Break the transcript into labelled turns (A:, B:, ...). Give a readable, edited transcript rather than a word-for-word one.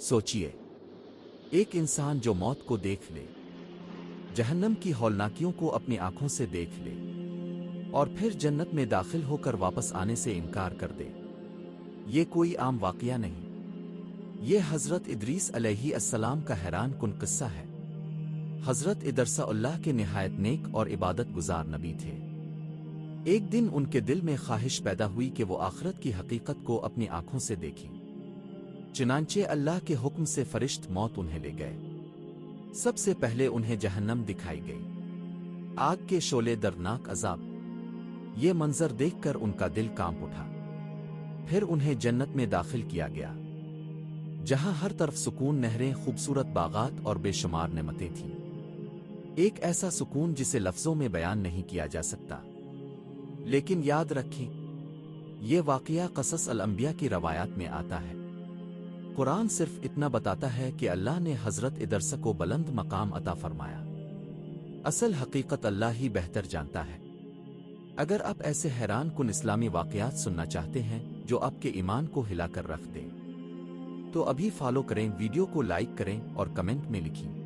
A: سوچئے، ایک انسان جو موت کو دیکھ لے، جہنم کی ہولناکیوں کو اپنی آنکھوں سے دیکھ لے، اور پھر جنت میں داخل ہو کر واپس آنے سے انکار کر دے، یہ کوئی عام واقعہ نہیں۔ یہ حضرت ادریس علیہ السلام کا حیران کن قصہ ہے۔ حضرت ادرسہ اللہ کے نہایت نیک اور عبادت گزار نبی تھے۔ ایک دن ان کے دل میں خواہش پیدا ہوئی کہ وہ آخرت کی حقیقت کو اپنی آنکھوں سے دیکھیں۔ چنانچہ اللہ کے حکم سے فرشت موت انہیں لے گئے۔ سب سے پہلے انہیں جہنم دکھائی گئی، آگ کے شعلے، دردناک عذاب۔ یہ منظر دیکھ کر ان کا دل کانپ اٹھا۔ پھر انہیں جنت میں داخل کیا گیا، جہاں ہر طرف سکون، نہریں، خوبصورت باغات اور بے شمار نعمتیں تھیں۔ ایک ایسا سکون جسے لفظوں میں بیان نہیں کیا جا سکتا۔ لیکن یاد رکھیں، یہ واقعہ قصص الانبیاء کی روایات میں آتا ہے۔ قرآن صرف اتنا بتاتا ہے کہ اللہ نے حضرت ادرسہ کو بلند مقام عطا فرمایا۔ اصل حقیقت اللہ ہی بہتر جانتا ہے۔ اگر آپ ایسے حیران کن اسلامی واقعات سننا چاہتے ہیں جو آپ کے ایمان کو ہلا کر رکھ دیں، تو ابھی فالو کریں، ویڈیو کو لائک کریں اور کمنٹ میں لکھیں۔